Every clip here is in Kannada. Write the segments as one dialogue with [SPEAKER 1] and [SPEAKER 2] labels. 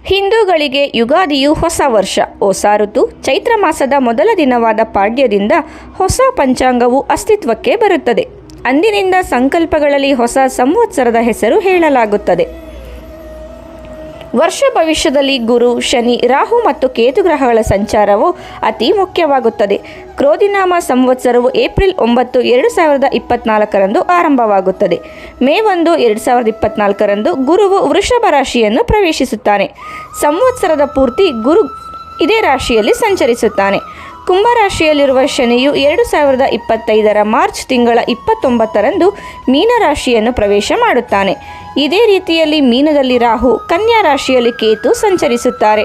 [SPEAKER 1] ಹಿಂದೂಗಳಿಗೆ ಯುಗಾದಿಯು ಹೊಸ ವರ್ಷ, ಹೊಸ ಋತು. ಚೈತ್ರ ಮಾಸದ ಮೊದಲ ದಿನವಾದ ಪಾಡ್ಯದಿಂದ ಹೊಸ ಪಂಚಾಂಗವು ಅಸ್ತಿತ್ವಕ್ಕೆ ಬರುತ್ತದೆ. ಅಂದಿನಿಂದ ಸಂಕಲ್ಪಗಳಲ್ಲಿ ಹೊಸ ಸಂವತ್ಸರದ ಹೆಸರು ಹೇಳಲಾಗುತ್ತದೆ. ವರ್ಷ ಭವಿಷ್ಯದಲ್ಲಿ ಗುರು, ಶನಿ, ರಾಹು ಮತ್ತು ಕೇತು ಗ್ರಹಗಳ ಸಂಚಾರವು ಅತಿ ಮುಖ್ಯವಾಗುತ್ತದೆ. ಕ್ರೋಧಿನಾಮ ಸಂವತ್ಸರವು ಏಪ್ರಿಲ್ 9, 2024 ಆರಂಭವಾಗುತ್ತದೆ. ಮೇ 1, 2024 ಗುರುವು ವೃಷಭ ರಾಶಿಯನ್ನು ಪ್ರವೇಶಿಸುತ್ತಾನೆ. ಸಂವತ್ಸರದ ಪೂರ್ತಿ ಗುರು ಇದೇ ರಾಶಿಯಲ್ಲಿ ಸಂಚರಿಸುತ್ತಾನೆ. ಕುಂಭರಾಶಿಯಲ್ಲಿರುವ ಶನಿಯು 2025 ಮಾರ್ಚ್ ತಿಂಗಳ 29 ಮೀನರಾಶಿಯನ್ನು ಪ್ರವೇಶ ಮಾಡುತ್ತಾನೆ. ಇದೇ ರೀತಿಯಲ್ಲಿ ಮೀನದಲ್ಲಿ ರಾಹು, ಕನ್ಯಾ ರಾಶಿಯಲ್ಲಿ ಕೇತು ಸಂಚರಿಸುತ್ತಾರೆ.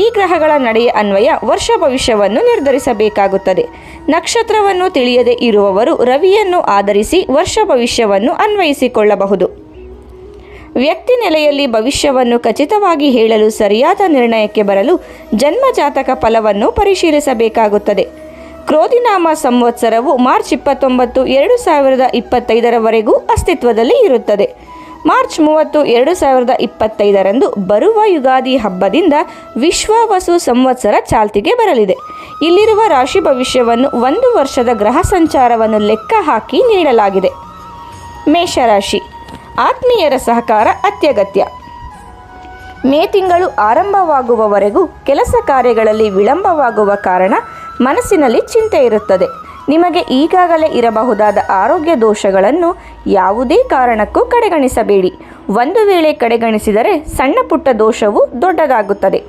[SPEAKER 1] ಈ ಗ್ರಹಗಳ ನಡೆಯ ಅನ್ವಯ ವರ್ಷ ಭವಿಷ್ಯವನ್ನು ನಿರ್ಧರಿಸಬೇಕಾಗುತ್ತದೆ. ನಕ್ಷತ್ರವನ್ನು ತಿಳಿಯದೇ ಇರುವವರು ರವಿಯನ್ನು ಆಧರಿಸಿ ವರ್ಷ ಭವಿಷ್ಯವನ್ನು ಅನ್ವಯಿಸಿಕೊಳ್ಳಬಹುದು. ವ್ಯಕ್ತಿ ನೆಲೆಯಲ್ಲಿ ಭವಿಷ್ಯವನ್ನು ಖಚಿತವಾಗಿ ಹೇಳಲು ಸರಿಯಾದ ನಿರ್ಣಯಕ್ಕೆ ಬರಲು ಜನ್ಮ ಜಾತಕ ಫಲವನ್ನು ಪರಿಶೀಲಿಸಬೇಕಾಗುತ್ತದೆ. ಕ್ರೋಧಿನಾಮ ಸಂವತ್ಸರವು ಮಾರ್ಚ್ 29, 2025 ಅಸ್ತಿತ್ವದಲ್ಲಿ ಇರುತ್ತದೆ. ಮಾರ್ಚ್ 30, 2025 ಬರುವ ಯುಗಾದಿ ಹಬ್ಬದಿಂದ ವಿಶ್ವಾವಸು ಸಂವತ್ಸರ ಚಾಲ್ತಿಗೆ ಬರಲಿದೆ. ಇಲ್ಲಿರುವ ರಾಶಿ ಭವಿಷ್ಯವನ್ನು 1 ವರ್ಷದ ಗ್ರಹ ಸಂಚಾರವನ್ನು ಲೆಕ್ಕ ಹಾಕಿ ನೀಡಲಾಗಿದೆ. ಮೇಷರಾಶಿ. ಆತ್ಮೀಯರ ಸಹಕಾರ ಅತ್ಯಗತ್ಯ. ಮೇ ತಿಂಗಳು ಆರಂಭವಾಗುವವರೆಗೂ ಕೆಲಸ ಕಾರ್ಯಗಳಲ್ಲಿ ವಿಳಂಬವಾಗುವ ಕಾರಣ ಮನಸ್ಸಿನಲ್ಲಿ ಚಿಂತೆ ಇರುತ್ತದೆ. ನಿಮಗೆ ಈಗಾಗಲೇ ಇರಬಹುದಾದ ಆರೋಗ್ಯ ದೋಷಗಳನ್ನು ಯಾವುದೇ ಕಾರಣಕ್ಕೂ ಕಡೆಗಣಿಸಬೇಡಿ. ಒಂದು ವೇಳೆ ಕಡೆಗಣಿಸಿದರೆ ಸಣ್ಣ ಪುಟ್ಟ ದೋಷವು ದೊಡ್ಡದಾಗುತ್ತದೆ.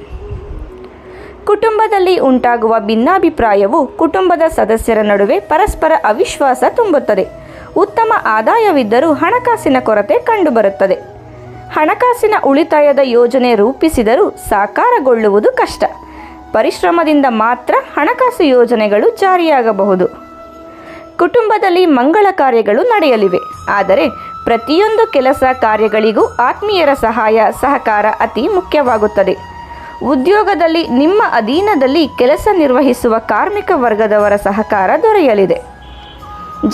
[SPEAKER 1] ಕುಟುಂಬದಲ್ಲಿ ಉಂಟಾಗುವ ಭಿನ್ನಾಭಿಪ್ರಾಯವು ಕುಟುಂಬದ ಸದಸ್ಯರ ನಡುವೆ ಪರಸ್ಪರ ಅವಿಶ್ವಾಸ ತುಂಬುತ್ತದೆ. ಉತ್ತಮ ಆದಾಯವಿದ್ದರೂ ಹಣಕಾಸಿನ ಕೊರತೆ ಕಂಡುಬರುತ್ತದೆ. ಹಣಕಾಸಿನ ಉಳಿತಾಯದ ಯೋಜನೆ ರೂಪಿಸಿದರೂ ಸಾಕಾರಗೊಳ್ಳುವುದು ಕಷ್ಟ. ಪರಿಶ್ರಮದಿಂದ ಮಾತ್ರ ಹಣಕಾಸು ಯೋಜನೆಗಳು ಜಾರಿಯಾಗಬಹುದು. ಕುಟುಂಬದಲ್ಲಿ ಮಂಗಳ ಕಾರ್ಯಗಳು ನಡೆಯಲಿವೆ. ಆದರೆ ಪ್ರತಿಯೊಂದು ಕೆಲಸ ಕಾರ್ಯಗಳಿಗೂ ಆತ್ಮೀಯರ ಸಹಕಾರ ಅತಿ ಮುಖ್ಯವಾಗುತ್ತದೆ. ಉದ್ಯೋಗದಲ್ಲಿ ನಿಮ್ಮ ಅಧೀನದಲ್ಲಿ ಕೆಲಸ ನಿರ್ವಹಿಸುವ ಕಾರ್ಮಿಕ ವರ್ಗದವರ ಸಹಕಾರ ದೊರೆಯಲಿದೆ.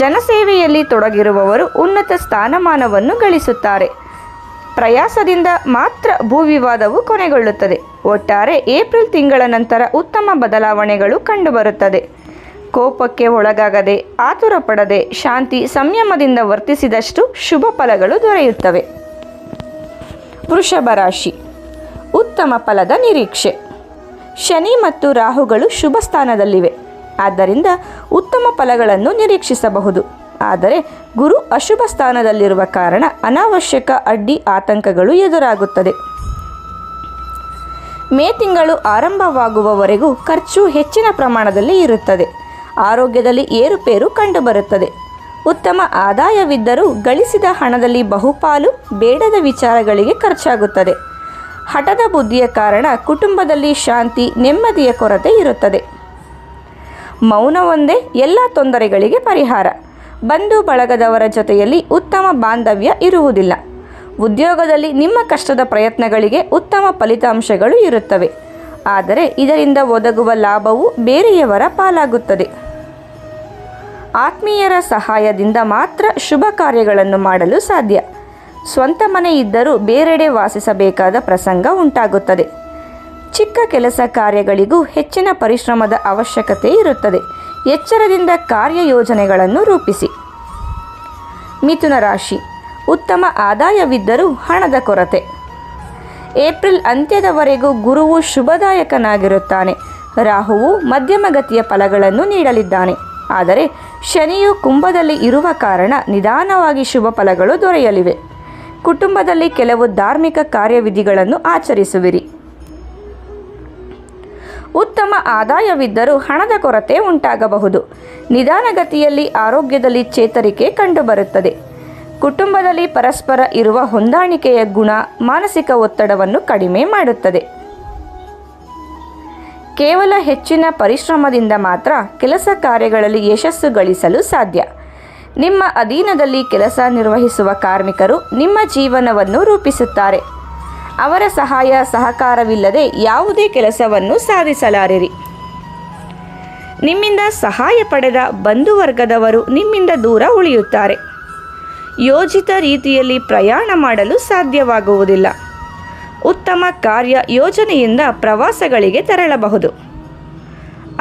[SPEAKER 1] ಜನಸೇವೆಯಲ್ಲಿ ತೊಡಗಿರುವವರು ಉನ್ನತ ಸ್ಥಾನಮಾನವನ್ನು ಗಳಿಸುತ್ತಾರೆ. ಪ್ರಯಾಸದಿಂದ ಮಾತ್ರ ಭೂವಿವಾದವು ಕೊನೆಗೊಳ್ಳುತ್ತದೆ. ಒಟ್ಟಾರೆ ಏಪ್ರಿಲ್ ತಿಂಗಳ ನಂತರ ಉತ್ತಮ ಬದಲಾವಣೆಗಳು ಕಂಡುಬರುತ್ತದೆ. ಕೋಪಕ್ಕೆ ಒಳಗಾಗದೆ, ಆತುರ ಪಡದೆ, ಶಾಂತಿ ಸಂಯಮದಿಂದ ವರ್ತಿಸಿದಷ್ಟು ಶುಭ ಫಲಗಳು ದೊರೆಯುತ್ತವೆ. ವೃಷಭ ರಾಶಿ. ಉತ್ತಮ ಫಲದ ನಿರೀಕ್ಷೆ. ಶನಿ ಮತ್ತು ರಾಹುಗಳು ಶುಭ ಸ್ಥಾನದಲ್ಲಿವೆ. ಆದ್ದರಿಂದ ಉತ್ತಮ ಫಲಗಳನ್ನು ನಿರೀಕ್ಷಿಸಬಹುದು. ಆದರೆ ಗುರು ಅಶುಭ ಸ್ಥಾನದಲ್ಲಿರುವ ಕಾರಣ ಅನಾವಶ್ಯಕ ಅಡ್ಡಿ ಆತಂಕಗಳು ಎದುರಾಗುತ್ತದೆ. ಮೇ ತಿಂಗಳು ಆರಂಭವಾಗುವವರೆಗೂ ಖರ್ಚು ಹೆಚ್ಚಿನ ಪ್ರಮಾಣದಲ್ಲಿ ಇರುತ್ತದೆ. ಆರೋಗ್ಯದಲ್ಲಿ ಏರುಪೇರು ಕಂಡುಬರುತ್ತದೆ. ಉತ್ತಮ ಆದಾಯವಿದ್ದರೂ ಗಳಿಸಿದ ಹಣದಲ್ಲಿ ಬಹುಪಾಲು ಬೇಡದ ವಿಚಾರಗಳಿಗೆ ಖರ್ಚಾಗುತ್ತದೆ. ಹಠದ ಬುದ್ಧಿಯ ಕಾರಣ ಕುಟುಂಬದಲ್ಲಿ ಶಾಂತಿ, ನೆಮ್ಮದಿಯ ಕೊರತೆ ಇರುತ್ತದೆ. ಮೌನವೊಂದೇ ಎಲ್ಲ ತೊಂದರೆಗಳಿಗೆ ಪರಿಹಾರ. ಬಂಧು ಬಳಗದವರ ಜೊತೆಯಲ್ಲಿ ಉತ್ತಮ ಬಾಂಧವ್ಯ ಇರುವುದಿಲ್ಲ. ಉದ್ಯೋಗದಲ್ಲಿ ನಿಮ್ಮ ಕಷ್ಟದ ಪ್ರಯತ್ನಗಳಿಗೆ ಉತ್ತಮ ಫಲಿತಾಂಶಗಳು ಇರುತ್ತವೆ. ಆದರೆ ಇದರಿಂದ ಒದಗುವ ಲಾಭವು ಬೇರೆಯವರ ಪಾಲಾಗುತ್ತದೆ. ಆತ್ಮೀಯರ ಸಹಾಯದಿಂದ ಮಾತ್ರ ಶುಭ ಕಾರ್ಯಗಳನ್ನು ಮಾಡಲು ಸಾಧ್ಯ. ಸ್ವಂತ ಮನೆ ಇದ್ದರೂ ಬೇರೆಡೆ ವಾಸಿಸಬೇಕಾದ ಪ್ರಸಂಗ ಉಂಟಾಗುತ್ತದೆ. ಚಿಕ್ಕ ಕೆಲಸ ಕಾರ್ಯಗಳಿಗೂ ಹೆಚ್ಚಿನ ಪರಿಶ್ರಮದ ಅವಶ್ಯಕತೆ ಇರುತ್ತದೆ. ಎಚ್ಚರದಿಂದ ಕಾರ್ಯಯೋಜನೆಗಳನ್ನು ರೂಪಿಸಿ. ಮಿಥುನ ರಾಶಿ. ಉತ್ತಮ ಆದಾಯವಿದ್ದರೂ ಹಣದ ಕೊರತೆ. ಏಪ್ರಿಲ್ ಅಂತ್ಯದವರೆಗೂ ಗುರುವು ಶುಭದಾಯಕನಾಗಿರುತ್ತಾನೆ. ರಾಹುವು ಮಧ್ಯಮಗತಿಯ ಫಲಗಳನ್ನು ನೀಡಲಿದ್ದಾನೆ. ಆದರೆ ಶನಿಯು ಕುಂಭದಲ್ಲಿ ಇರುವ ಕಾರಣ ನಿಧಾನವಾಗಿ ಶುಭ ಫಲಗಳು ದೊರೆಯಲಿವೆ. ಕುಟುಂಬದಲ್ಲಿ ಕೆಲವು ಧಾರ್ಮಿಕ ಕಾರ್ಯವಿಧಿಗಳನ್ನು ಆಚರಿಸುವಿರಿ. ಉತ್ತಮ ಆದಾಯವಿದ್ದರೂ ಹಣದ ಕೊರತೆ ಉಂಟಾಗಬಹುದು. ನಿಧಾನಗತಿಯಲ್ಲಿ ಆರೋಗ್ಯದಲ್ಲಿ ಚೇತರಿಕೆ ಕಂಡುಬರುತ್ತದೆ. ಕುಟುಂಬದಲ್ಲಿ ಪರಸ್ಪರ ಇರುವ ಹೊಂದಾಣಿಕೆಯ ಗುಣ ಮಾನಸಿಕ ಒತ್ತಡವನ್ನು ಕಡಿಮೆ ಮಾಡುತ್ತದೆ. ಕೇವಲ ಹೆಚ್ಚಿನ ಪರಿಶ್ರಮದಿಂದ ಮಾತ್ರ ಕೆಲಸ ಕಾರ್ಯಗಳಲ್ಲಿ ಯಶಸ್ಸು ಗಳಿಸಲು ಸಾಧ್ಯ. ನಿಮ್ಮ ಅಧೀನದಲ್ಲಿ ಕೆಲಸ ನಿರ್ವಹಿಸುವ ಕಾರ್ಮಿಕರು ನಿಮ್ಮ ಜೀವನವನ್ನು ರೂಪಿಸುತ್ತಾರೆ. ಅವರ ಸಹಾಯ ಸಹಕಾರವಿಲ್ಲದೆ ಯಾವುದೇ ಕೆಲಸವನ್ನು ಸಾಧಿಸಲಾರಿರಿ. ನಿಮ್ಮಿಂದ ಸಹಾಯ ಪಡೆದ ಬಂಧುವರ್ಗದವರು ನಿಮ್ಮಿಂದ ದೂರ ಉಳಿಯುತ್ತಾರೆ. ಯೋಜಿತ ರೀತಿಯಲ್ಲಿ ಪ್ರಯಾಣ ಮಾಡಲು ಸಾಧ್ಯವಾಗುವುದಿಲ್ಲ. ಉತ್ತಮ ಕಾರ್ಯ ಯೋಜನೆಯಿಂದ ಪ್ರವಾಸಗಳಿಗೆ ತೆರಳಬಹುದು.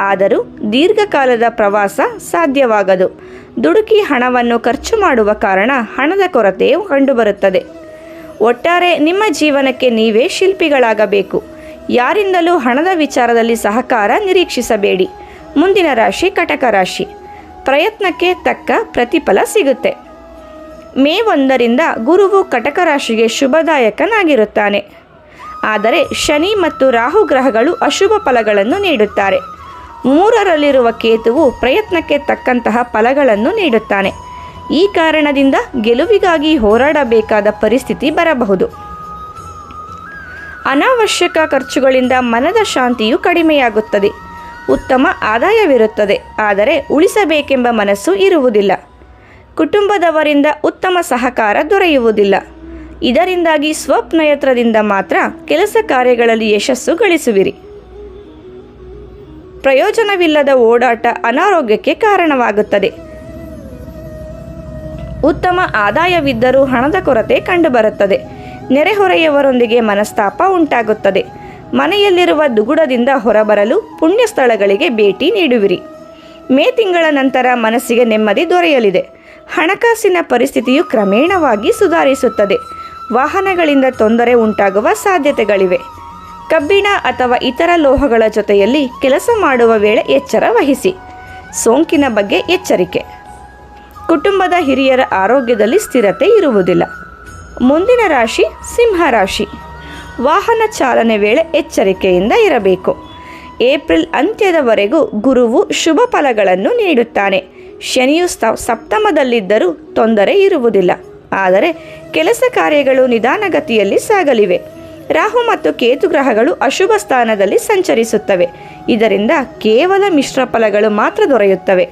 [SPEAKER 1] ಆದರೂ ದೀರ್ಘಕಾಲದ ಪ್ರವಾಸ ಸಾಧ್ಯವಾಗದು. ದುಡುಕಿ ಹಣವನ್ನು ಖರ್ಚು ಮಾಡುವ ಕಾರಣ ಹಣದ ಕೊರತೆಯು ಕಂಡುಬರುತ್ತದೆ. ಒಟ್ಟಾರೆ ನಿಮ್ಮ ಜೀವನಕ್ಕೆ ನೀವೇ ಶಿಲ್ಪಿಗಳಾಗಬೇಕು. ಯಾರಿಂದಲೂ ಹಣದ ವಿಚಾರದಲ್ಲಿ ಸಹಕಾರ ನಿರೀಕ್ಷಿಸಬೇಡಿ. ಮುಂದಿನ ರಾಶಿ ಕಟಕ ರಾಶಿ. ಪ್ರಯತ್ನಕ್ಕೆ ತಕ್ಕ ಪ್ರತಿಫಲ ಸಿಗುತ್ತೆ. ಮೇ 1ರಿಂದ ಗುರುವು ಕಟಕ ರಾಶಿಗೆ ಶುಭದಾಯಕನಾಗಿರುತ್ತಾನೆ. ಆದರೆ ಶನಿ ಮತ್ತು ರಾಹು ಗ್ರಹಗಳು ಅಶುಭ ಫಲಗಳನ್ನು ನೀಡುತ್ತಾರೆ. 3ರಲ್ಲಿರುವ ಕೇತುವು ಪ್ರಯತ್ನಕ್ಕೆ ತಕ್ಕಂತಹ ಫಲಗಳನ್ನು ನೀಡುತ್ತಾನೆ. ಈ ಕಾರಣದಿಂದ ಗೆಲುವಿಗಾಗಿ ಹೋರಾಡಬೇಕಾದ ಪರಿಸ್ಥಿತಿ ಬರಬಹುದು. ಅನಾವಶ್ಯಕ ಖರ್ಚುಗಳಿಂದ ಮನದ ಶಾಂತಿಯು ಕಡಿಮೆಯಾಗುತ್ತದೆ. ಉತ್ತಮ ಆದಾಯವಿರುತ್ತದೆ, ಆದರೆ ಉಳಿಸಬೇಕೆಂಬ ಮನಸ್ಸು ಇರುವುದಿಲ್ಲ. ಕುಟುಂಬದವರಿಂದ ಉತ್ತಮ ಸಹಕಾರ ದೊರೆಯುವುದಿಲ್ಲ. ಇದರಿಂದಾಗಿ ಸ್ವಪ್ರಯತ್ನದಿಂದ ಮಾತ್ರ ಕೆಲಸ ಕಾರ್ಯಗಳಲ್ಲಿ ಯಶಸ್ಸು ಗಳಿಸುವಿರಿ. ಪ್ರಯೋಜನವಿಲ್ಲದ ಓಡಾಟ ಅನಾರೋಗ್ಯಕ್ಕೆ ಕಾರಣವಾಗುತ್ತದೆ. ಉತ್ತಮ ಆದಾಯವಿದ್ದರೂ ಹಣದ ಕೊರತೆ ಕಂಡುಬರುತ್ತದೆ. ನೆರೆಹೊರೆಯವರೊಂದಿಗೆ ಮನಸ್ತಾಪ ಉಂಟಾಗುತ್ತದೆ. ಮನೆಯಲ್ಲಿರುವ ದುಗುಡದಿಂದ ಹೊರಬರಲು ಪುಣ್ಯ ಸ್ಥಳಗಳಿಗೆ ಭೇಟಿ ನೀಡುವಿರಿ. ಮೇ ತಿಂಗಳ ನಂತರ ಮನಸ್ಸಿಗೆ ನೆಮ್ಮದಿ ದೊರೆಯಲಿದೆ. ಹಣಕಾಸಿನ ಪರಿಸ್ಥಿತಿಯು ಕ್ರಮೇಣವಾಗಿ ಸುಧಾರಿಸುತ್ತದೆ. ವಾಹನಗಳಿಂದ ತೊಂದರೆ ಉಂಟಾಗುವ ಸಾಧ್ಯತೆಗಳಿವೆ. ಕಬ್ಬಿಣ ಅಥವಾ ಇತರ ಲೋಹಗಳ ಜೊತೆಯಲ್ಲಿ ಕೆಲಸ ಮಾಡುವ ವೇಳೆ ಎಚ್ಚರ ವಹಿಸಿ. ಸೋಂಕಿನ ಬಗ್ಗೆ ಎಚ್ಚರಿಕೆ. ಕುಟುಂಬದ ಹಿರಿಯರ ಆರೋಗ್ಯದಲ್ಲಿ ಸ್ಥಿರತೆ ಇರುವುದಿಲ್ಲ. ಮುಂದಿನ ರಾಶಿ ಸಿಂಹ ರಾಶಿ. ವಾಹನ ಚಾಲನೆ ವೇಳೆ ಎಚ್ಚರಿಕೆಯಿಂದ ಇರಬೇಕು. ಏಪ್ರಿಲ್ ಅಂತ್ಯದವರೆಗೂ ಗುರುವು ಶುಭ ಫಲಗಳನ್ನು ನೀಡುತ್ತಾನೆ. ಶನಿಯು ಸಪ್ತಮದಲ್ಲಿದ್ದರೂ ತೊಂದರೆ ಇರುವುದಿಲ್ಲ. ಆದರೆ ಕೆಲಸ ಕಾರ್ಯಗಳು ನಿಧಾನಗತಿಯಲ್ಲಿ ಸಾಗಲಿವೆ. ರಾಹು ಮತ್ತು ಕೇತು ಗ್ರಹಗಳು ಅಶುಭ ಸ್ಥಾನದಲ್ಲಿ ಸಂಚರಿಸುತ್ತವೆ. ಇದರಿಂದ ಕೇವಲ ಮಿಶ್ರ ಫಲಗಳು ಮಾತ್ರ ದೊರೆಯುತ್ತವೆ.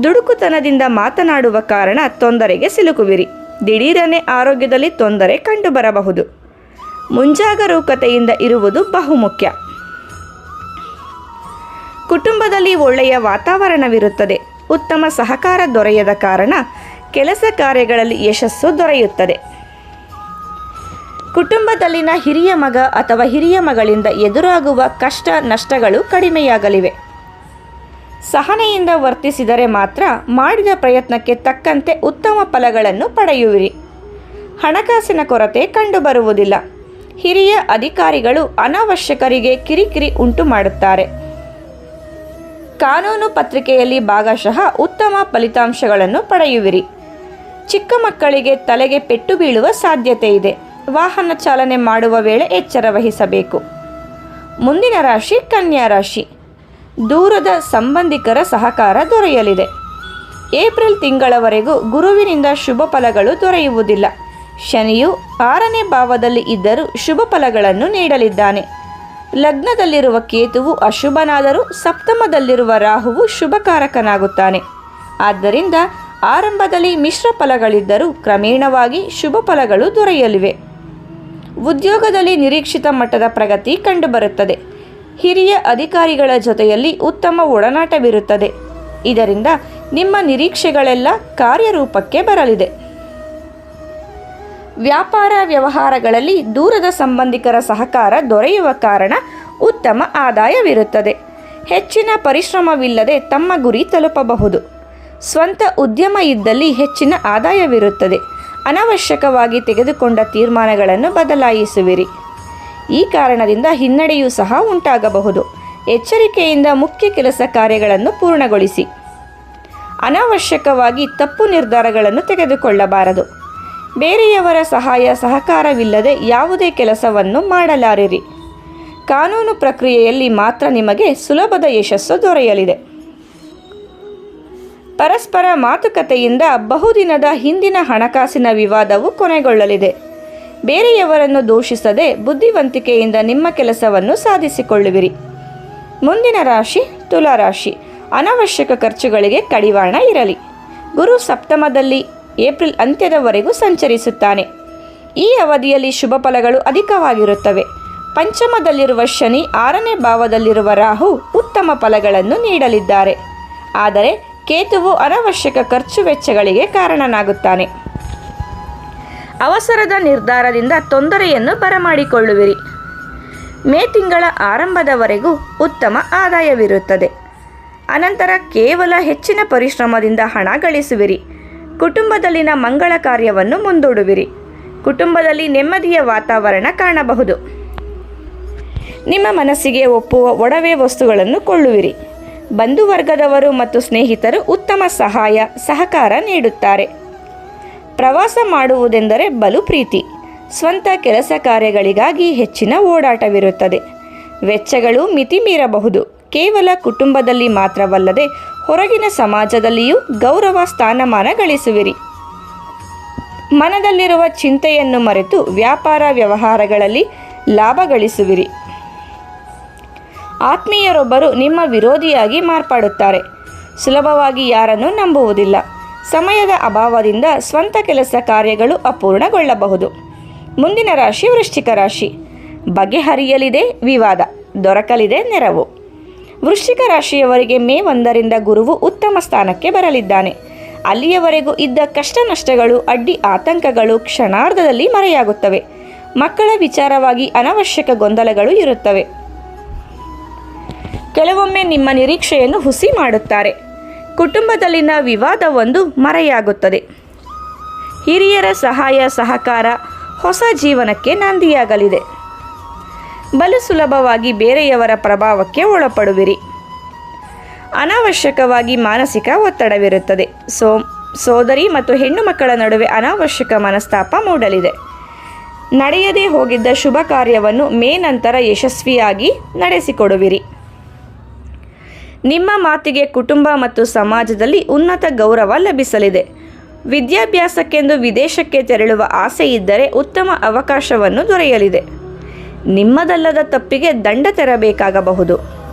[SPEAKER 1] ದುಡುಕುತನದಿಂದ ಮಾತನಾಡುವ ಕಾರಣ ತೊಂದರೆಗೆ ಸಿಲುಕುವಿರಿ. ದಿಢೀರನೆ ಆರೋಗ್ಯದಲ್ಲಿ ತೊಂದರೆ ಕಂಡುಬರಬಹುದು. ಮುಂಜಾಗರೂಕತೆಯಿಂದ ಇರುವುದು ಬಹುಮುಖ್ಯ. ಕುಟುಂಬದಲ್ಲಿ ಒಳ್ಳೆಯ ವಾತಾವರಣವಿರುತ್ತದೆ. ಉತ್ತಮ ಸಹಕಾರ ದೊರೆಯದ ಕಾರಣ ಕೆಲಸ ಕಾರ್ಯಗಳಲ್ಲಿ ಯಶಸ್ಸು ದೊರೆಯುತ್ತದೆ. ಕುಟುಂಬದಲ್ಲಿನ ಹಿರಿಯ ಮಗ ಅಥವಾ ಹಿರಿಯ ಮಗಳಿಂದ ಎದುರಾಗುವ ಕಷ್ಟ ನಷ್ಟಗಳು ಕಡಿಮೆಯಾಗಲಿವೆ. ಸಹನೆಯಿಂದ ವರ್ತಿಸಿದರೆ ಮಾತ್ರ ಮಾಡಿದ ಪ್ರಯತ್ನಕ್ಕೆ ತಕ್ಕಂತೆ ಉತ್ತಮ ಫಲಗಳನ್ನು ಪಡೆಯುವಿರಿ. ಹಣಕಾಸಿನ ಕೊರತೆ ಕಂಡುಬರುವುದಿಲ್ಲ. ಹಿರಿಯ ಅಧಿಕಾರಿಗಳು ಅನಾವಶ್ಯಕರಿಗೆ ಕಿರಿಕಿರಿ ಉಂಟು ಮಾಡುತ್ತಾರೆ. ಕಾನೂನು ಪತ್ರಿಕೆಯಲ್ಲಿ ಭಾಗಶಃ ಉತ್ತಮ ಫಲಿತಾಂಶಗಳನ್ನು ಪಡೆಯುವಿರಿ. ಚಿಕ್ಕ ಮಕ್ಕಳಿಗೆ ತಲೆಗೆ ಪೆಟ್ಟು ಬೀಳುವ ಸಾಧ್ಯತೆ ಇದೆ. ವಾಹನ ಚಾಲನೆ ಮಾಡುವ ವೇಳೆ ಎಚ್ಚರ ವಹಿಸಬೇಕು. ಮುಂದಿನ ರಾಶಿ ಕನ್ಯಾ ರಾಶಿ. ದೂರದ ಸಂಬಂಧಿಕರ ಸಹಕಾರ ದೊರೆಯಲಿದೆ. ಏಪ್ರಿಲ್ ತಿಂಗಳವರೆಗೂ ಗುರುವಿನಿಂದ ಶುಭ ಫಲಗಳು ದೊರೆಯುವುದಿಲ್ಲ. ಶನಿಯು 6ನೇ ಭಾವದಲ್ಲಿ ಇದ್ದರೂ ಶುಭ ಫಲಗಳನ್ನು ನೀಡಲಿದ್ದಾನೆ. ಲಗ್ನದಲ್ಲಿರುವ ಕೇತುವು ಅಶುಭನಾದರೂ ಸಪ್ತಮದಲ್ಲಿರುವ ರಾಹುವು ಶುಭಕಾರಕನಾಗುತ್ತಾನೆ. ಆದ್ದರಿಂದ ಆರಂಭದಲ್ಲಿ ಮಿಶ್ರ ಫಲಗಳಿದ್ದರೂ ಕ್ರಮೇಣವಾಗಿ ಶುಭ ಫಲಗಳು ದೊರೆಯಲಿವೆ. ಉದ್ಯೋಗದಲ್ಲಿ ನಿರೀಕ್ಷಿತ ಮಟ್ಟದ ಪ್ರಗತಿ ಕಂಡುಬರುತ್ತದೆ. ಹಿರಿಯ ಅಧಿಕಾರಿಗಳ ಜೊತೆಯಲ್ಲಿ ಉತ್ತಮ ಒಡನಾಟವಿರುತ್ತದೆ. ಇದರಿಂದ ನಿಮ್ಮ ನಿರೀಕ್ಷೆಗಳೆಲ್ಲ ಕಾರ್ಯರೂಪಕ್ಕೆ ಬರಲಿದೆ. ವ್ಯಾಪಾರ ವ್ಯವಹಾರಗಳಲ್ಲಿ ದೂರದ ಸಂಬಂಧಿಕರ ಸಹಕಾರ ದೊರೆಯುವ ಕಾರಣ ಉತ್ತಮ ಆದಾಯವಿರುತ್ತದೆ. ಹೆಚ್ಚಿನ ಪರಿಶ್ರಮವಿಲ್ಲದೆ ತಮ್ಮ ಗುರಿ ತಲುಪಬಹುದು. ಸ್ವಂತ ಉದ್ಯಮ ಇದ್ದಲ್ಲಿ ಹೆಚ್ಚಿನ ಆದಾಯವಿರುತ್ತದೆ. ಅನವಶ್ಯಕವಾಗಿ ತೆಗೆದುಕೊಂಡ ತೀರ್ಮಾನಗಳನ್ನು ಬದಲಾಯಿಸುವಿರಿ. ಈ ಕಾರಣದಿಂದ ಹಿನ್ನಡೆಯೂ ಸಹ ಉಂಟಾಗಬಹುದು. ಎಚ್ಚರಿಕೆಯಿಂದ ಮುಖ್ಯ ಕೆಲಸ ಕಾರ್ಯಗಳನ್ನು ಪೂರ್ಣಗೊಳಿಸಿ. ಅನಾವಶ್ಯಕವಾಗಿ ತಪ್ಪು ನಿರ್ಧಾರಗಳನ್ನು ತೆಗೆದುಕೊಳ್ಳಬಾರದು. ಬೇರೆಯವರ ಸಹಾಯ ಸಹಕಾರವಿಲ್ಲದೆ ಯಾವುದೇ ಕೆಲಸವನ್ನು ಮಾಡಲಾರಿರಿ. ಕಾನೂನು ಪ್ರಕ್ರಿಯೆಯಲ್ಲಿ ಮಾತ್ರ ನಿಮಗೆ ಸುಲಭದ ಯಶಸ್ಸು ದೊರೆಯಲಿದೆ. ಪರಸ್ಪರ ಮಾತುಕತೆಯಿಂದ ಬಹುದಿನದ ಹಿಂದಿನ ಹಣಕಾಸಿನ ವಿವಾದವು ಕೊನೆಗೊಳ್ಳಲಿದೆ. ಬೇರೆಯವರನ್ನು ದೂಷಿಸದೆ ಬುದ್ಧಿವಂತಿಕೆಯಿಂದ ನಿಮ್ಮ ಕೆಲಸವನ್ನು ಸಾಧಿಸಿಕೊಳ್ಳುವಿರಿ. ಮುಂದಿನ ರಾಶಿ ತುಲಾ ರಾಶಿ. ಅನವಶ್ಯಕ ಖರ್ಚುಗಳಿಗೆ ಕಡಿವಾಣ ಇರಲಿ. ಗುರು ಸಪ್ತಮದಲ್ಲಿ ಏಪ್ರಿಲ್ ಅಂತ್ಯದವರೆಗೂ ಸಂಚರಿಸುತ್ತಾನೆ. ಈ ಅವಧಿಯಲ್ಲಿ ಶುಭ ಫಲಗಳು ಅಧಿಕವಾಗಿರುತ್ತವೆ. ಪಂಚಮದಲ್ಲಿರುವ ಶನಿ 6ನೇ ಭಾವದಲ್ಲಿರುವ ರಾಹು ಉತ್ತಮ ಫಲಗಳನ್ನು ನೀಡಲಿದ್ದಾರೆ. ಆದರೆ ಕೇತುವು ಅನವಶ್ಯಕ ಖರ್ಚು ವೆಚ್ಚಗಳಿಗೆ ಕಾರಣನಾಗುತ್ತಾನೆ. ಅವಸರದ ನಿರ್ಧಾರದಿಂದ ತೊಂದರೆಯನ್ನು ಬರಮಾಡಿಕೊಳ್ಳುವಿರಿ. ಮೇ ತಿಂಗಳ ಆರಂಭದವರೆಗೂ ಉತ್ತಮ ಆದಾಯವಿರುತ್ತದೆ. ಅನಂತರ ಕೇವಲ ಹೆಚ್ಚಿನ ಪರಿಶ್ರಮದಿಂದ ಹಣ ಗಳಿಸುವಿರಿ. ಕುಟುಂಬದಲ್ಲಿನ ಮಂಗಳ ಕಾರ್ಯವನ್ನು ಮುಂದೂಡುವಿರಿ. ಕುಟುಂಬದಲ್ಲಿ ನೆಮ್ಮದಿಯ ವಾತಾವರಣ ಕಾಣಬಹುದು. ನಿಮ್ಮ ಮನಸ್ಸಿಗೆ ಒಪ್ಪುವ ಒಡವೆ ವಸ್ತುಗಳನ್ನು ಕೊಳ್ಳುವಿರಿ. ಬಂಧುವರ್ಗದವರು ಮತ್ತು ಸ್ನೇಹಿತರು ಉತ್ತಮ ಸಹಕಾರ ನೀಡುತ್ತಾರೆ. ಪ್ರವಾಸ ಮಾಡುವುದೆಂದರೆ ಬಲು ಪ್ರೀತಿ. ಸ್ವಂತ ಕೆಲಸ ಕಾರ್ಯಗಳಿಗಾಗಿ ಹೆಚ್ಚಿನ ಓಡಾಟವಿರುತ್ತದೆ. ವೆಚ್ಚಗಳು ಮಿತಿ ಮೀರಬಹುದು. ಕೇವಲ ಕುಟುಂಬದಲ್ಲಿ ಮಾತ್ರವಲ್ಲದೆ ಹೊರಗಿನ ಸಮಾಜದಲ್ಲಿಯೂ ಗೌರವ ಸ್ಥಾನಮಾನ ಗಳಿಸುವಿರಿ. ಮನದಲ್ಲಿರುವ ಚಿಂತೆಯನ್ನು ಮರೆತು ವ್ಯಾಪಾರ ವ್ಯವಹಾರಗಳಲ್ಲಿ ಲಾಭ ಗಳಿಸುವಿರಿ. ಆತ್ಮೀಯರೊಬ್ಬರು ನಿಮ್ಮ ವಿರೋಧಿಯಾಗಿ ಮಾರ್ಪಡುತ್ತಾರೆ. ಸುಲಭವಾಗಿ ಯಾರನ್ನು ನಂಬುವುದಿಲ್ಲ. ಸಮಯದ ಅಭಾವದಿಂದ ಸ್ವಂತ ಕೆಲಸ ಕಾರ್ಯಗಳು ಅಪೂರ್ಣಗೊಳ್ಳಬಹುದು. ಮುಂದಿನ ರಾಶಿ ವೃಶ್ಚಿಕ ರಾಶಿ. ಬಗೆಹರಿಯಲಿದೆ ವಿವಾದ, ದೊರಕಲಿದೆ ನೆರವು. ವೃಶ್ಚಿಕ ರಾಶಿಯವರಿಗೆ ಮೇ 1ರಿಂದ ಗುರುವು ಉತ್ತಮ ಸ್ಥಾನಕ್ಕೆ ಬರಲಿದ್ದಾನೆ. ಅಲ್ಲಿಯವರೆಗೂ ಇದ್ದ ಕಷ್ಟ ನಷ್ಟಗಳು, ಅಡ್ಡಿ ಆತಂಕಗಳು ಕ್ಷಣಾರ್ಧದಲ್ಲಿ ಮರೆಯಾಗುತ್ತವೆ. ಮಕ್ಕಳ ವಿಚಾರವಾಗಿ ಅನವಶ್ಯಕ ಗೊಂದಲಗಳು ಇರುತ್ತವೆ. ಕೆಲವೊಮ್ಮೆ ನಿಮ್ಮ ನಿರೀಕ್ಷೆಯನ್ನು ಹುಸಿ ಮಾಡುತ್ತಾರೆ. ಕುಟುಂಬದಲ್ಲಿನ ವಿವಾದವೊಂದು ಮರೆಯಾಗುತ್ತದೆ. ಹಿರಿಯರ ಸಹಾಯ ಸಹಕಾರ ಹೊಸ ಜೀವನಕ್ಕೆ ನಾಂದಿಯಾಗಲಿದೆ. ಬಲು ಸುಲಭವಾಗಿ ಬೇರೆಯವರ ಪ್ರಭಾವಕ್ಕೆ ಒಳಪಡುವಿರಿ. ಅನಾವಶ್ಯಕವಾಗಿ ಮಾನಸಿಕ ಒತ್ತಡವಿರುತ್ತದೆ. ಸೋದರಿ ಮತ್ತು ಹೆಣ್ಣು ಮಕ್ಕಳ ನಡುವೆ ಅನಾವಶ್ಯಕ ಮನಸ್ತಾಪ ಮೂಡಲಿದೆ. ನಡೆಯದೇ ಹೋಗಿದ್ದ ಶುಭ ಕಾರ್ಯವನ್ನು ಮೇ ನಂತರ ಯಶಸ್ವಿಯಾಗಿ ನಡೆಸಿಕೊಡುವಿರಿ. ನಿಮ್ಮ ಮಾತಿಗೆ ಕುಟುಂಬ ಮತ್ತು ಸಮಾಜದಲ್ಲಿ ಉನ್ನತ ಗೌರವ ಲಭಿಸಲಿದೆ. ವಿದ್ಯಾಭ್ಯಾಸಕ್ಕೆಂದು ವಿದೇಶಕ್ಕೆ ತೆರಳುವ ಆಸೆ ಇದ್ದರೆ ಉತ್ತಮ ಅವಕಾಶವನ್ನು ದೊರೆಯಲಿದೆ. ನಿಮ್ಮದಲ್ಲದ ತಪ್ಪಿಗೆ ದಂಡ ತೆರಬೇಕಾಗಬಹುದು.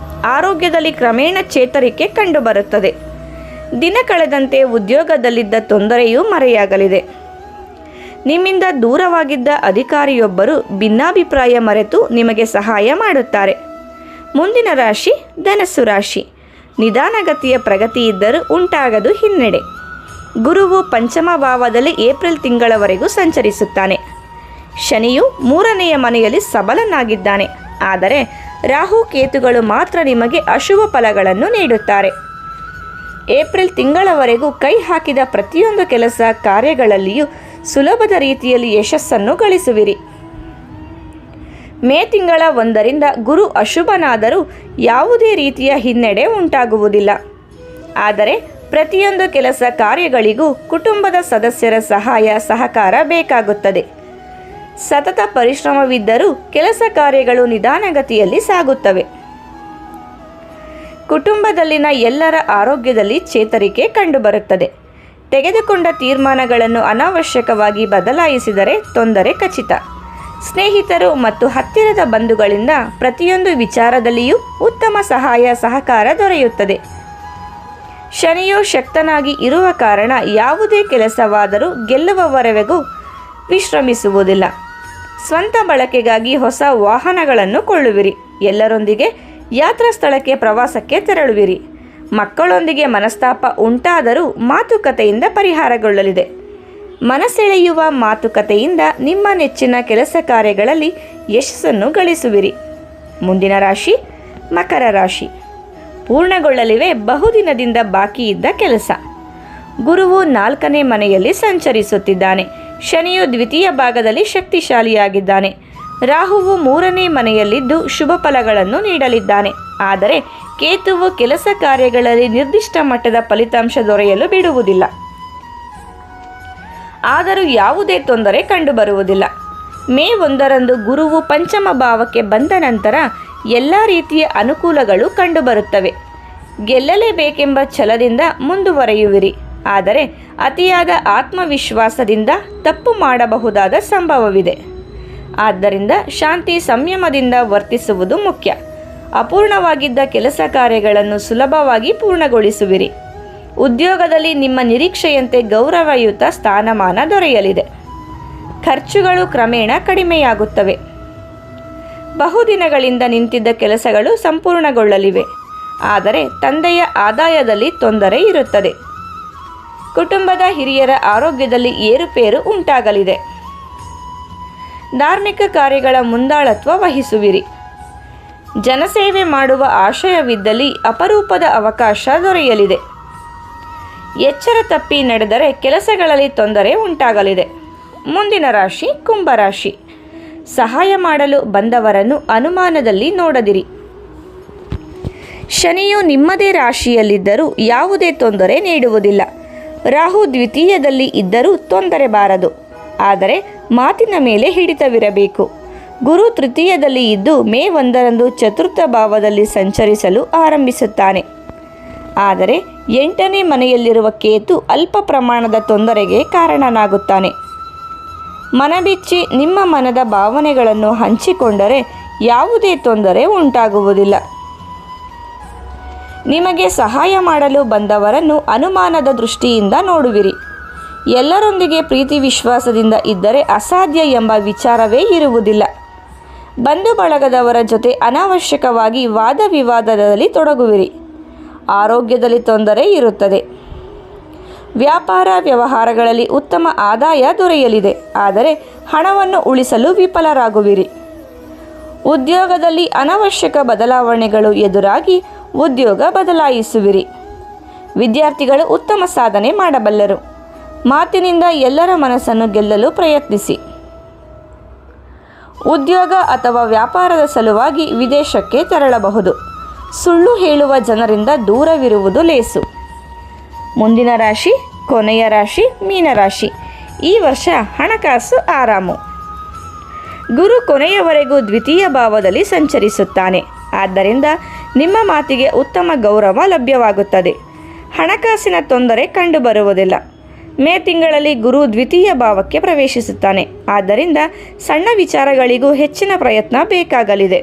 [SPEAKER 1] ಆರೋಗ್ಯದಲ್ಲಿ ಕ್ರಮೇಣ ಚೇತರಿಕೆ ಕಂಡುಬರುತ್ತದೆ. ದಿನ ಕಳೆದಂತೆ ಉದ್ಯೋಗದಲ್ಲಿದ್ದ ತೊಂದರೆಯೂ ಮರೆಯಾಗಲಿದೆ. ನಿಮ್ಮಿಂದ ದೂರವಾಗಿದ್ದ ಅಧಿಕಾರಿಯೊಬ್ಬರು ಭಿನ್ನಾಭಿಪ್ರಾಯ ಮರೆತು ನಿಮಗೆ ಸಹಾಯ ಮಾಡುತ್ತಾರೆ. ಮುಂದಿನ ರಾಶಿ ಧನಸ್ಸು ರಾಶಿ. ನಿಧಾನಗತಿಯ ಪ್ರಗತಿ ಇದ್ದರೂ ಉಂಟಾಗದು ಹಿನ್ನಡೆ. ಗುರುವು ಪಂಚಮ ಭಾವದಲ್ಲಿ ಏಪ್ರಿಲ್ ತಿಂಗಳವರೆಗೂ ಸಂಚರಿಸುತ್ತಾನೆ. ಶನಿಯು 3ನೆಯ ಮನೆಯಲ್ಲಿ ಸಬಲನಾಗಿದ್ದಾನೆ. ಆದರೆ ರಾಹು ಕೇತುಗಳು ಮಾತ್ರ ನಿಮಗೆ ಅಶುಭ ಫಲಗಳನ್ನು ನೀಡುತ್ತಾರೆ. ಏಪ್ರಿಲ್ ತಿಂಗಳವರೆಗೂ ಕೈ ಹಾಕಿದ ಪ್ರತಿಯೊಂದು ಕೆಲಸ ಕಾರ್ಯಗಳಲ್ಲಿಯೂ ಸುಲಭದ ರೀತಿಯಲ್ಲಿ ಯಶಸ್ಸನ್ನು ಗಳಿಸುವಿರಿ. ಮೇ ತಿಂಗಳ 1ರಿಂದ ಗುರು ಅಶುಭನಾದರೂ ಯಾವುದೇ ರೀತಿಯ ಹಿನ್ನಡೆ ಉಂಟಾಗುವುದಿಲ್ಲ. ಆದರೆ ಪ್ರತಿಯೊಂದು ಕೆಲಸ ಕಾರ್ಯಗಳಿಗೂ ಕುಟುಂಬದ ಸದಸ್ಯರ ಸಹಾಯ ಸಹಕಾರ ಬೇಕಾಗುತ್ತದೆ. ಸತತ ಪರಿಶ್ರಮವಿದ್ದರೂ ಕೆಲಸ ಕಾರ್ಯಗಳು ನಿಧಾನಗತಿಯಲ್ಲಿ ಸಾಗುತ್ತವೆ. ಕುಟುಂಬದಲ್ಲಿನ ಎಲ್ಲರ ಆರೋಗ್ಯದಲ್ಲಿ ಚೇತರಿಕೆ ಕಂಡುಬರುತ್ತದೆ. ತೆಗೆದುಕೊಂಡ ತೀರ್ಮಾನಗಳನ್ನು ಅನಾವಶ್ಯಕವಾಗಿ ಬದಲಾಯಿಸಿದರೆ ತೊಂದರೆ ಖಚಿತ. ಸ್ನೇಹಿತರು ಮತ್ತು ಹತ್ತಿರದ ಬಂಧುಗಳಿಂದ ಪ್ರತಿಯೊಂದು ವಿಚಾರದಲ್ಲಿಯೂ ಉತ್ತಮ ಸಹಾಯ ಸಹಕಾರ ದೊರೆಯುತ್ತದೆ. ಶನಿಯು ಶಕ್ತನಾಗಿ ಇರುವ ಕಾರಣ ಯಾವುದೇ ಕೆಲಸವಾದರೂ ಗೆಲ್ಲುವವರೆಗೂ ವಿಶ್ರಮಿಸುವುದಿಲ್ಲ. ಸ್ವಂತ ಬಳಕೆಗಾಗಿ ಹೊಸ ವಾಹನಗಳನ್ನು ಕೊಳ್ಳುವಿರಿ. ಎಲ್ಲರೊಂದಿಗೆ ಯಾತ್ರಾ ಸ್ಥಳಕ್ಕೆ ಪ್ರವಾಸಕ್ಕೆ ತೆರಳುವಿರಿ. ಮಕ್ಕಳೊಂದಿಗೆ ಮನಸ್ತಾಪ ಉಂಟಾದರೂ ಮಾತುಕತೆಯಿಂದ ಪರಿಹಾರಗೊಳ್ಳಲಿದೆ. ಮನಸೆಳೆಯುವ ಮಾತುಕತೆಯಿಂದ ನಿಮ್ಮ ನೆಚ್ಚಿನ ಕೆಲಸ ಕಾರ್ಯಗಳಲ್ಲಿ ಯಶಸ್ಸನ್ನು ಗಳಿಸುವಿರಿ. ಮುಂದಿನ ರಾಶಿ ಮಕರ ರಾಶಿ. ಪೂರ್ಣಗೊಳ್ಳಲಿವೆ ಬಹುದಿನದಿಂದ ಬಾಕಿ ಇದ್ದ ಕೆಲಸ. ಗುರುವು 4ನೇ ಮನೆಯಲ್ಲಿ ಸಂಚರಿಸುತ್ತಿದ್ದಾನೆ. ಶನಿಯು ದ್ವಿತೀಯ ಭಾಗದಲ್ಲಿ ಶಕ್ತಿಶಾಲಿಯಾಗಿದ್ದಾನೆ. ರಾಹುವು 3ನೇ ಮನೆಯಲ್ಲಿದ್ದು ಶುಭ ಫಲಗಳನ್ನು ನೀಡಲಿದ್ದಾನೆ. ಆದರೆ ಕೇತುವು ಕೆಲಸ ಕಾರ್ಯಗಳಲ್ಲಿ ನಿರ್ದಿಷ್ಟ ಮಟ್ಟದ ಫಲಿತಾಂಶ ದೊರೆಯಲು ಬಿಡುವುದಿಲ್ಲ. ಆದರೂ ಯಾವುದೇ ತೊಂದರೆ ಕಂಡುಬರುವುದಿಲ್ಲ. ಮೇ 1ರಂದು ಗುರುವು ಪಂಚಮ ಭಾವಕ್ಕೆ ಬಂದ ನಂತರ ಎಲ್ಲ ರೀತಿಯ ಅನುಕೂಲಗಳು ಕಂಡುಬರುತ್ತವೆ. ಗೆಲ್ಲಲೇಬೇಕೆಂಬ ಛಲದಿಂದ ಮುಂದುವರಿಯುವಿರಿ. ಆದರೆ ಅತಿಯಾದ ಆತ್ಮವಿಶ್ವಾಸದಿಂದ ತಪ್ಪು ಮಾಡಬಹುದಾದ ಸಂಭವವಿದೆ. ಆದ್ದರಿಂದ ಶಾಂತಿ ಸಂಯಮದಿಂದ ವರ್ತಿಸುವುದು ಮುಖ್ಯ. ಅಪೂರ್ಣವಾಗಿದ್ದ ಕೆಲಸ ಕಾರ್ಯಗಳನ್ನು ಸುಲಭವಾಗಿ ಪೂರ್ಣಗೊಳಿಸುವಿರಿ. ಉದ್ಯೋಗದಲ್ಲಿ ನಿಮ್ಮ ನಿರೀಕ್ಷೆಯಂತೆ ಗೌರವಯುತ ಸ್ಥಾನಮಾನ ದೊರೆಯಲಿದೆ. ಖರ್ಚುಗಳು ಕ್ರಮೇಣ ಕಡಿಮೆಯಾಗುತ್ತವೆ. ಬಹುದಿನಗಳಿಂದ ನಿಂತಿದ್ದ ಕೆಲಸಗಳು ಸಂಪೂರ್ಣಗೊಳ್ಳಲಿವೆ. ಆದರೆ ತಂದೆಯ ಆದಾಯದಲ್ಲಿ ತೊಂದರೆ ಇರುತ್ತದೆ. ಕುಟುಂಬದ ಹಿರಿಯರ ಆರೋಗ್ಯದಲ್ಲಿ ಏರುಪೇರು ಉಂಟಾಗಲಿದೆ. ಧಾರ್ಮಿಕ ಕಾರ್ಯಗಳ ಮುಂದಾಳತ್ವ ವಹಿಸುವಿರಿ. ಜನಸೇವೆ ಮಾಡುವ ಆಶಯವಿದ್ದಲ್ಲಿ ಅಪರೂಪದ ಅವಕಾಶ ದೊರೆಯಲಿದೆ. ಎಚ್ಚರ ತಪ್ಪಿ ನಡೆದರೆ ಕೆಲಸಗಳಲ್ಲಿ ತೊಂದರೆ ಉಂಟಾಗಲಿದೆ. ಮುಂದಿನ ರಾಶಿ ಕುಂಭರಾಶಿ. ಸಹಾಯ ಮಾಡಲು ಬಂದವರನ್ನು ಅನುಮಾನದಲ್ಲಿ ನೋಡದಿರಿ. ಶನಿಯು ನಿಮ್ಮದೇ ರಾಶಿಯಲ್ಲಿದ್ದರೂ ಯಾವುದೇ ತೊಂದರೆ ನೀಡುವುದಿಲ್ಲ. ರಾಹು ದ್ವಿತೀಯದಲ್ಲಿ ಇದ್ದರೂ ತೊಂದರೆ ಬಾರದು, ಆದರೆ ಮಾತಿನ ಮೇಲೆ ಹಿಡಿತವಿರಬೇಕು. ಗುರು ತೃತೀಯದಲ್ಲಿ ಇದ್ದು ಮೇ 1ರಂದು ಚತುರ್ಥ ಭಾವದಲ್ಲಿ ಸಂಚರಿಸಲು ಆರಂಭಿಸುತ್ತಾನೆ. ಆದರೆ 8ನೇ ಮನೆಯಲ್ಲಿರುವ ಕೇತು ಅಲ್ಪ ಪ್ರಮಾಣದ ತೊಂದರೆಗೆ ಕಾರಣನಾಗುತ್ತಾನೆ. ಮನಬಿಚ್ಚಿ ನಿಮ್ಮ ಮನದ ಭಾವನೆಗಳನ್ನು ಹಂಚಿಕೊಂಡರೆ ಯಾವುದೇ ತೊಂದರೆ ಉಂಟಾಗುವುದಿಲ್ಲ. ನಿಮಗೆ ಸಹಾಯ ಮಾಡಲು ಬಂದವರನ್ನು ಅನುಮಾನದ ದೃಷ್ಟಿಯಿಂದ ನೋಡುವಿರಿ. ಎಲ್ಲರೊಂದಿಗೆ ಪ್ರೀತಿ ವಿಶ್ವಾಸದಿಂದ ಇದ್ದರೆ ಅಸಾಧ್ಯ ಎಂಬ ವಿಚಾರವೇ ಇರುವುದಿಲ್ಲ. ಬಂಧು ಬಳಗದವರ ಜೊತೆ ಅನಾವಶ್ಯಕವಾಗಿ ವಾದ ವಿವಾದದಲ್ಲಿ ತೊಡಗುವಿರಿ. ಆರೋಗ್ಯದಲ್ಲಿ ತೊಂದರೆ ಇರುತ್ತದೆ. ವ್ಯಾಪಾರ ವ್ಯವಹಾರಗಳಲ್ಲಿ ಉತ್ತಮ ಆದಾಯ ದೊರೆಯಲಿದೆ, ಆದರೆ ಹಣವನ್ನು ಉಳಿಸಲು ವಿಫಲರಾಗುವಿರಿ. ಉದ್ಯೋಗದಲ್ಲಿ ಅನಾವಶ್ಯಕ ಬದಲಾವಣೆಗಳು ಎದುರಾಗಿ ಉದ್ಯೋಗ ಬದಲಾಯಿಸುವಿರಿ. ವಿದ್ಯಾರ್ಥಿಗಳು ಉತ್ತಮ ಸಾಧನೆ ಮಾಡಬಲ್ಲರು. ಮಾತಿನಿಂದ ಎಲ್ಲರ ಮನಸ್ಸನ್ನು ಗೆಲ್ಲಲು ಪ್ರಯತ್ನಿಸಿ. ಉದ್ಯೋಗ ಅಥವಾ ವ್ಯಾಪಾರದ ಸಲುವಾಗಿ ವಿದೇಶಕ್ಕೆ ತೆರಳಬಹುದು. ಸುಳ್ಳು ಹೇಳುವ ಜನರಿಂದ ದೂರವಿರುವುದು ಲೇಸು. ಮುಂದಿನ ರಾಶಿ ಕೊನೆಯ ರಾಶಿ ಮೀನರಾಶಿ. ಈ ವರ್ಷ ಹಣಕಾಸು ಆರಾಮು. ಗುರು ಕೊನೆಯವರೆಗೂ ದ್ವಿತೀಯ ಭಾವದಲ್ಲಿ ಸಂಚರಿಸುತ್ತಾನೆ. ಆದ್ದರಿಂದ ನಿಮ್ಮ ಮಾತಿಗೆ ಉತ್ತಮ ಗೌರವ ಲಭ್ಯವಾಗುತ್ತದೆ. ಹಣಕಾಸಿನ ತೊಂದರೆ ಕಂಡುಬರುವುದಿಲ್ಲ. ಮೇ ತಿಂಗಳಲ್ಲಿ ಗುರು ದ್ವಿತೀಯ ಭಾವಕ್ಕೆ ಪ್ರವೇಶಿಸುತ್ತಾನೆ. ಆದ್ದರಿಂದ ಸಣ್ಣ ವಿಚಾರಗಳಿಗೂ ಹೆಚ್ಚಿನ ಪ್ರಯತ್ನ ಬೇಕಾಗಲಿದೆ.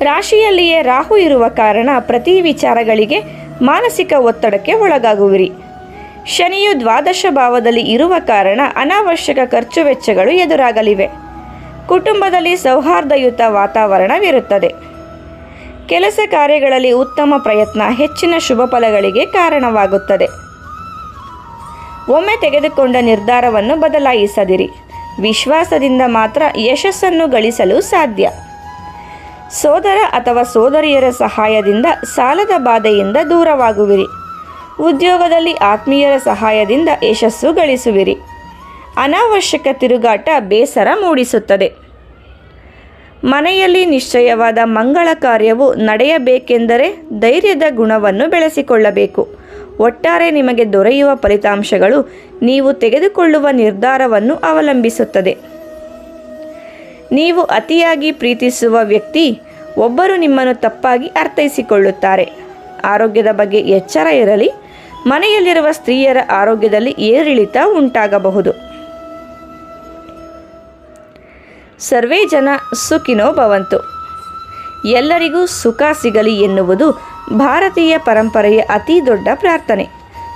[SPEAKER 1] ರಾಶಿಯಲ್ಲಿಯೇ ರಾಹು ಇರುವ ಕಾರಣ ಪ್ರತಿ ವಿಚಾರಗಳಿಗೆ ಮಾನಸಿಕ ಒತ್ತಡಕ್ಕೆ ಒಳಗಾಗುವಿರಿ. ಶನಿಯು ದ್ವಾದಶ ಭಾವದಲ್ಲಿ ಇರುವ ಕಾರಣ ಅನಾವಶ್ಯಕ ಖರ್ಚು ವೆಚ್ಚಗಳು ಎದುರಾಗಲಿವೆ. ಕುಟುಂಬದಲ್ಲಿ ಸೌಹಾರ್ದಯುತ ವಾತಾವರಣವಿರುತ್ತದೆ. ಕೆಲಸ ಕಾರ್ಯಗಳಲ್ಲಿ ಉತ್ತಮ ಪ್ರಯತ್ನ ಹೆಚ್ಚಿನ ಶುಭ ಫಲಗಳಿಗೆ ಕಾರಣವಾಗುತ್ತದೆ. ಒಮ್ಮೆ ತೆಗೆದುಕೊಂಡ ನಿರ್ಧಾರವನ್ನು ಬದಲಾಯಿಸದಿರಿ. ವಿಶ್ವಾಸದಿಂದ ಮಾತ್ರ ಯಶಸ್ಸನ್ನು ಗಳಿಸಲು ಸಾಧ್ಯ. ಸೋದರ ಅಥವಾ ಸೋದರಿಯರ ಸಹಾಯದಿಂದ ಸಾಲದ ಬಾಧೆಯಿಂದ ದೂರವಾಗುವಿರಿ. ಉದ್ಯೋಗದಲ್ಲಿ ಆತ್ಮೀಯರ ಸಹಾಯದಿಂದ ಯಶಸ್ಸು ಗಳಿಸುವಿರಿ. ಅನಾವಶ್ಯಕ ತಿರುಗಾಟ ಬೇಸರ ಮೂಡಿಸುತ್ತದೆ. ಮನೆಯಲ್ಲಿ ನಿಶ್ಚಯವಾದ ಮಂಗಳ ಕಾರ್ಯವು ನಡೆಯಬೇಕೆಂದರೆ ಧೈರ್ಯದ ಗುಣವನ್ನು ಬೆಳೆಸಿಕೊಳ್ಳಬೇಕು. ಒಟ್ಟಾರೆ ನಿಮಗೆ ದೊರೆಯುವ ಫಲಿತಾಂಶಗಳು ನೀವು ತೆಗೆದುಕೊಳ್ಳುವ ನಿರ್ಧಾರವನ್ನು ಅವಲಂಬಿಸುತ್ತದೆ. ನೀವು ಅತಿಯಾಗಿ ಪ್ರೀತಿಸುವ ವ್ಯಕ್ತಿ ಒಬ್ಬರು ನಿಮ್ಮನ್ನು ತಪ್ಪಾಗಿ ಅರ್ಥೈಸಿಕೊಳ್ಳುತ್ತಾರೆ. ಆರೋಗ್ಯದ ಬಗ್ಗೆ ಎಚ್ಚರ ಇರಲಿ. ಮನೆಯಲ್ಲಿರುವ ಸ್ತ್ರೀಯರ ಆರೋಗ್ಯದಲ್ಲಿ ಏರಿಳಿತ ಉಂಟಾಗಬಹುದು. ಸರ್ವೇ ಜನ ಸುಖಿನೋ ಭವಂತು. ಎಲ್ಲರಿಗೂ ಸುಖ ಸಿಗಲಿ ಎನ್ನುವುದು ಭಾರತೀಯ ಪರಂಪರೆಯ ಅತಿ ದೊಡ್ಡ ಪ್ರಾರ್ಥನೆ.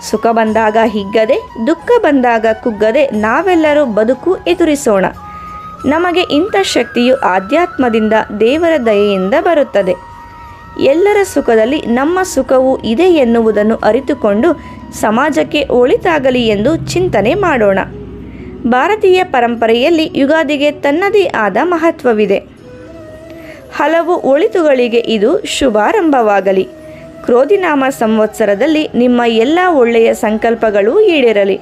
[SPEAKER 1] ಸುಖ ಬಂದಾಗ ಹಿಗ್ಗದೆ, ದುಃಖ ಬಂದಾಗ ಕುಗ್ಗದೆ ನಾವೆಲ್ಲರೂ ಬದುಕು ಎದುರಿಸೋಣ. ನಮಗೆ ಇಂಥ ಶಕ್ತಿಯು ಆಧ್ಯಾತ್ಮದಿಂದ, ದೇವರ ದಯೆಯಿಂದ ಬರುತ್ತದೆ. ಎಲ್ಲರ ಸುಖದಲ್ಲಿ ನಮ್ಮ ಸುಖವೂ ಇದೆ ಎನ್ನುವುದನ್ನು ಅರಿತುಕೊಂಡು ಸಮಾಜಕ್ಕೆ ಒಳಿತಾಗಲಿ ಎಂದು ಚಿಂತನೆ ಮಾಡೋಣ. ಭಾರತೀಯ ಪರಂಪರೆಯಲ್ಲಿ ಯುಗಾದಿಗೆ ತನ್ನದೇ ಆದ ಮಹತ್ವವಿದೆ. ಹಲವು ಒಳಿತುಗಳಿಗೆ ಇದು ಶುಭಾರಂಭವಾಗಲಿ. ಕ್ರೋಧಿನಾಮ ಸಂವತ್ಸರದಲ್ಲಿ ನಿಮ್ಮ ಎಲ್ಲ ಒಳ್ಳೆಯ ಸಂಕಲ್ಪಗಳು ಈಡೇರಲಿ.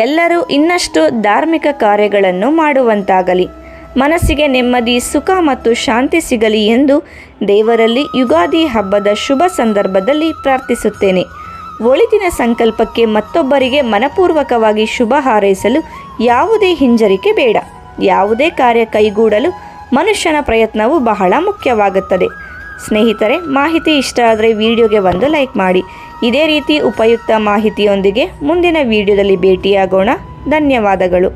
[SPEAKER 1] ಎಲ್ಲರೂ ಇನ್ನಷ್ಟು ಧಾರ್ಮಿಕ ಕಾರ್ಯಗಳನ್ನು ಮಾಡುವಂತಾಗಲಿ. ಮನಸ್ಸಿಗೆ ನೆಮ್ಮದಿ, ಸುಖ ಮತ್ತು ಶಾಂತಿ ಸಿಗಲಿ ಎಂದು ದೇವರಲ್ಲಿ ಯುಗಾದಿ ಹಬ್ಬದ ಶುಭ ಸಂದರ್ಭದಲ್ಲಿ ಪ್ರಾರ್ಥಿಸುತ್ತೇನೆ. ಒಳಿತಿನ ಸಂಕಲ್ಪಕ್ಕೆ ಮತ್ತೊಬ್ಬರಿಗೆ ಮನಪೂರ್ವಕವಾಗಿ ಶುಭ ಹಾರೈಸಲು ಯಾವುದೇ ಹಿಂಜರಿಕೆ ಬೇಡ. ಯಾವುದೇ ಕಾರ್ಯ ಕೈಗೂಡಲು ಮನುಷ್ಯನ ಪ್ರಯತ್ನವು ಬಹಳ ಮುಖ್ಯವಾಗುತ್ತದೆ. ಸ್ನೇಹಿತರೆ, ಮಾಹಿತಿ ಇಷ್ಟ ಆದರೆ ವಿಡಿಯೋಗೆ ಒಂದು ಲೈಕ್ ಮಾಡಿ. ಇದೇ ರೀತಿ ಉಪಯುಕ್ತ ಮಾಹಿತಿಯೊಂದಿಗೆ ಮುಂದಿನ ವಿಡಿಯೋದಲ್ಲಿ ಭೇಟಿಯಾಗೋಣ. ಧನ್ಯವಾದಗಳು.